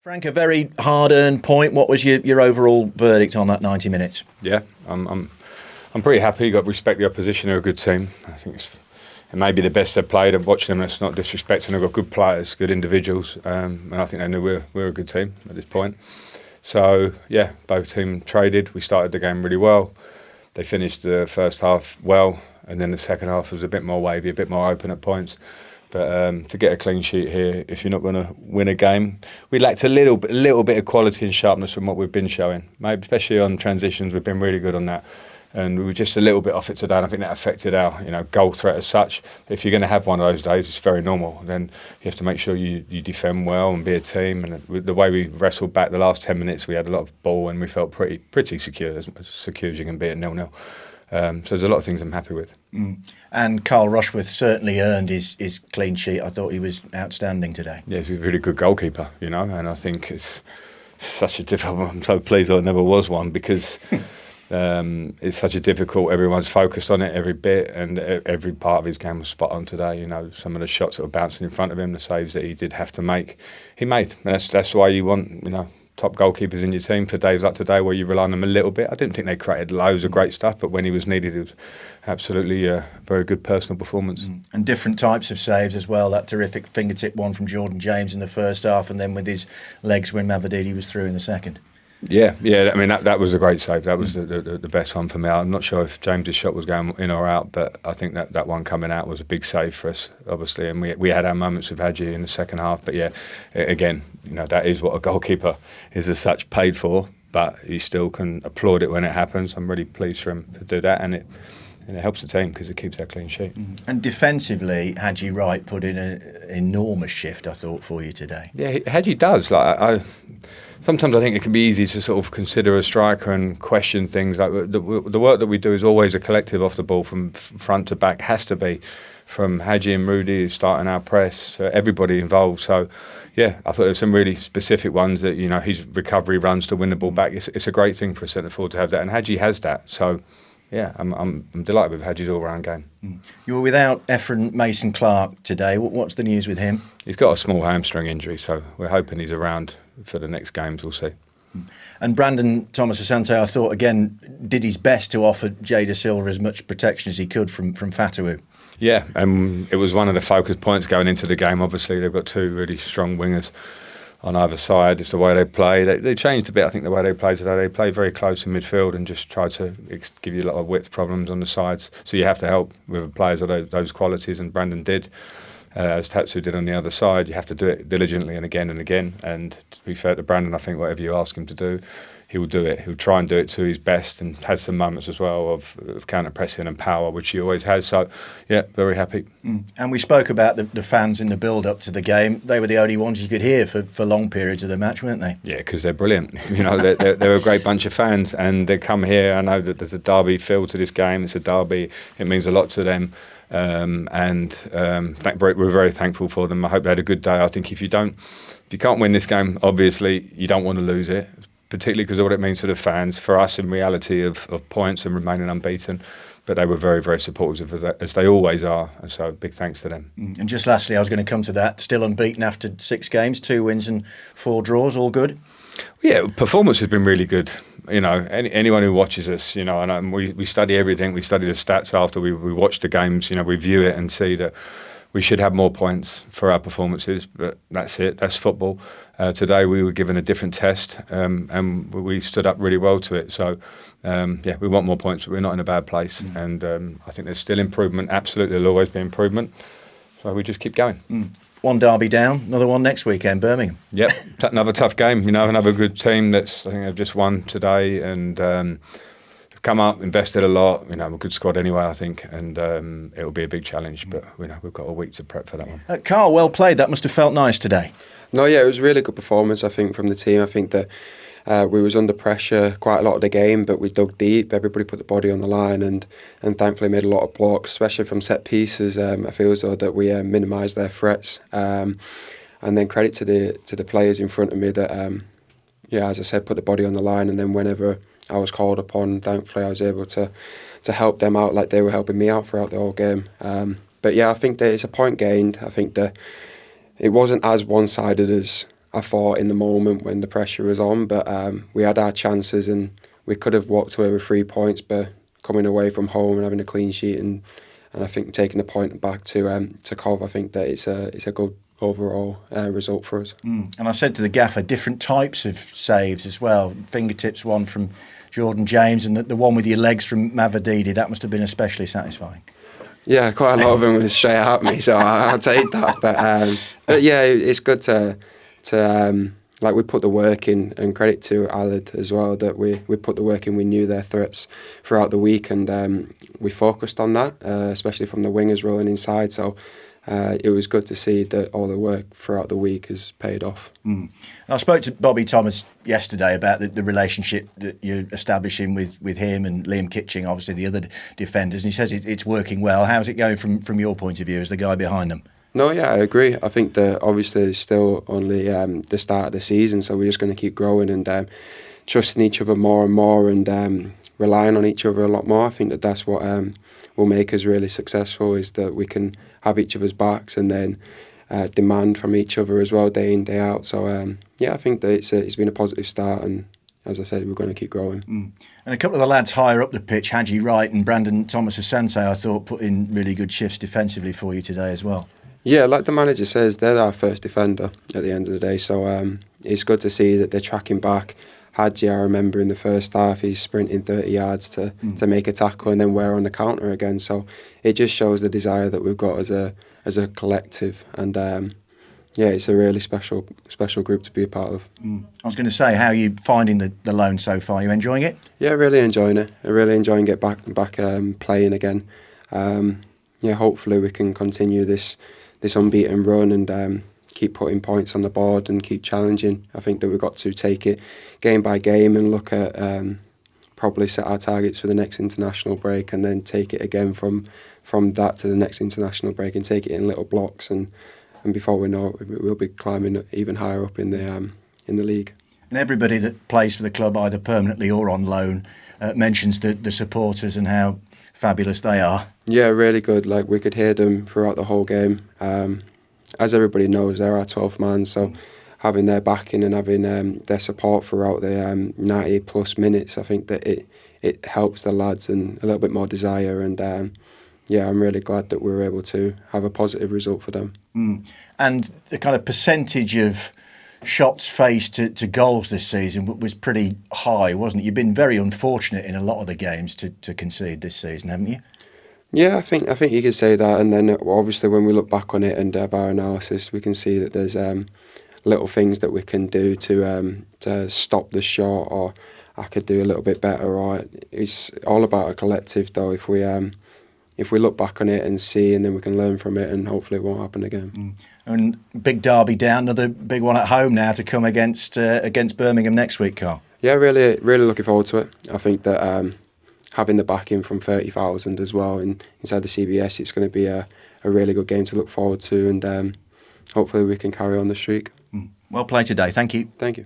Frank, a very hard-earned point. What was your overall verdict on that 90 minutes? Yeah, I'm pretty happy. You've got to respect the opposition. They're a good team. I think it may be the best they've played. And watching them, it's not disrespecting. They've got good players, good individuals, and I think they knew we're a good team at this point. So yeah, both teams traded. We started the game really well. They finished the first half well, and then the second half was a bit more wavy, a bit more open at points. But to get a clean sheet here, if you're not going to win a game, we lacked a little bit of quality and sharpness from what we've been showing. Maybe especially on transitions, we've been really good on that, and we were just a little bit off it today. And I think that affected our goal threat as such. If you're going to have one of those days, it's very normal. Then you have to make sure you defend well and be a team. And the way we wrestled back the last 10 minutes, we had a lot of ball and we felt pretty secure, as secure as you can be at 0-0. So there's a lot of things I'm happy with. And Carl Rushworth certainly earned his clean sheet. I thought he was outstanding today. Yeah, he's a really good goalkeeper, and I think it's such a difficult. I'm so pleased I never was one because it's such a difficult. Everyone's focused on it every bit, and every part of his game was spot on today. Some of the shots that were bouncing in front of him, the saves that he did have to make, he made. And that's why you want top goalkeepers in your team for days like today where you rely on them a little bit. I didn't think they created loads of great stuff, but when he was needed, it was absolutely a very good personal performance. And different types of saves as well. That terrific fingertip one from Jordan James in the first half, and then with his legs when Mavadidi was through in the second. Yeah. I mean, that was a great save. That was the best one for me. I'm not sure if James's shot was going in or out, but I think that one coming out was a big save for us, obviously. And we had our moments with Hadji in the second half. But yeah, again, that is what a goalkeeper is as such paid for. But you still can applaud it when it happens. I'm really pleased for him to do that, and it helps the team because it keeps that clean sheet. And defensively, Hadji Wright put in an enormous shift, I thought, for you today. Yeah, Hadji does. Sometimes I think it can be easy to sort of consider a striker and question things. Like the work that we do is always a collective off the ball from front to back. Has to be from Hadji and Rudy starting our press, everybody involved. So yeah, I thought there's some really specific ones that his recovery runs to win the ball back. It's a great thing for a centre forward to have that, and Hadji has that. So yeah, I'm delighted with Hadji's all-round game. You were without Ephraim Mason-Clark today. What's the news with him? He's got a small hamstring injury, so we're hoping he's around for the next games. We'll see. And Brandon Thomas Asante, I thought, again, did his best to offer Jada Silva as much protection as he could from Fatawu. Yeah, it was one of the focus points going into the game. Obviously, they've got two really strong wingers on either side. It's the way they play. They changed a bit, I think, the way they play today. They play very close in midfield and just try to give you a lot of width problems on the sides. So you have to help with players of those qualities, and Brandon did. As Tatsu did on the other side, you have to do it diligently and again. And to be fair to Brandon, I think whatever you ask him to do, he will do it. He'll try and do it to his best, and has some moments as well of counter-pressing and power, which he always has. So, yeah, very happy. And we spoke about the fans in the build-up to the game. They were the only ones you could hear for long periods of the match, weren't they? Yeah, because they're brilliant. They're a great bunch of fans, and they come here. I know that there's a derby feel to this game. It's a derby. It means a lot to them. We're very thankful for them. I hope they had a good day. I think if you can't win this game, obviously you don't want to lose it, particularly because of what it means to the fans. For us, in reality, of points and remaining unbeaten. But they were very, very supportive of that, as they always are. And so big thanks to them. And just lastly, I was going to come to that. Still unbeaten after 6 games, 2 wins and 4 draws. All good? Yeah, performance has been really good. Anyone who watches us, and we study everything. We study the stats after we watch the games. We view it and see that we should have more points for our performances. But that's it. That's football. Today we were given a different test, and we stood up really well to it. So, we want more points, but we're not in a bad place. And I think there's still improvement. Absolutely, there'll always be improvement. So we just keep going. One derby down, another one next weekend, Birmingham. Yep, another tough game. Another good team I think they've just won today, and they've come up, invested a lot. A good squad anyway, I think, and it'll be a big challenge. But we've got a week to prep for that one. Carl, well played. That must have felt nice today. No, yeah, it was a really good performance, I think, from the team. I think that we was under pressure quite a lot of the game, but we dug deep. Everybody put the body on the line, and thankfully made a lot of blocks, especially from set pieces. I feel as though that we minimised their threats. And then credit to the players in front of me that, as I said, put the body on the line. And then whenever I was called upon, thankfully I was able to help them out like they were helping me out throughout the whole game. But yeah, I think that it's a point gained. I think that it wasn't as one-sided as I thought in the moment when the pressure was on, but we had our chances and we could have walked away with 3 points, but coming away from home and having a clean sheet and I think taking the point back to Cov, I think that it's a good overall result for us. And I said to the gaffer, different types of saves as well. Fingertips one from Jordan James and the one with your legs from Mavadidi, that must have been especially satisfying. Yeah, quite a lot of them was straight at me, so I'll take that. But yeah, it's good to like we put the work in, and credit to Alad as well that we put the work in. We knew their threats throughout the week, and we focused on that, especially from the wingers rolling inside. So it was good to see that all the work throughout the week has paid off. I spoke to Bobby Thomas yesterday about the relationship that you're establishing with him and Liam Kitching, obviously the other defenders, and he says it's working well. How's it going from your point of view as the guy behind them? No, yeah, I agree. I think that obviously it's still only the start of the season, so we're just going to keep growing and trusting each other more and more and relying on each other a lot more. I think that that's what will make us really successful, is that we can have each other's backs and then demand from each other as well, day in, day out. So, yeah, I think that it's been a positive start, and as I said, we're going to keep growing. And a couple of the lads higher up the pitch, Haji Wright and Brandon Thomas-Asante, I thought put in really good shifts defensively for you today as well. Yeah, like the manager says, they're our first defender at the end of the day. So it's good to see that they're tracking back. Hadji, I remember in the first half, he's sprinting 30 yards to make a tackle, and then we're on the counter again. So it just shows the desire that we've got as a collective. And yeah, it's a really special group to be a part of. I was going to say, how are you finding the loan so far? Are you enjoying it? Yeah, really enjoying it. I really enjoying getting back playing again. Yeah, hopefully we can continue this unbeaten run and keep putting points on the board and keep challenging. I think that we've got to take it game by game and look at probably set our targets for the next international break, and then take it again from that to the next international break, and take it in little blocks, and before we know it, we'll be climbing even higher up in the league. And everybody that plays for the club, either permanently or on loan, mentions the supporters and how fabulous they are. Yeah, really good. Like, we could hear them throughout the whole game. As everybody knows, they're our 12th man, so having their backing and having their support throughout the 90 plus minutes, I think that it helps the lads and a little bit more desire. And yeah, I'm really glad that we were able to have a positive result for them. And the kind of percentage of shots faced to goals this season was pretty high, wasn't it? You've been very unfortunate in a lot of the games to concede this season, haven't you? Yeah, I think you could say that. And then obviously when we look back on it and have our analysis, we can see that there's little things that we can do to stop the shot, or I could do a little bit better. Or it's all about a collective, though. If we look back on it and see, and then we can learn from it, and hopefully it won't happen again. And big derby down, another big one at home now to come against Birmingham next week, Carl. Yeah, really looking forward to it. I think that having the backing from 30,000 as well inside the CBS, it's going to be a really good game to look forward to, and hopefully we can carry on the streak. Well played today. Thank you. Thank you.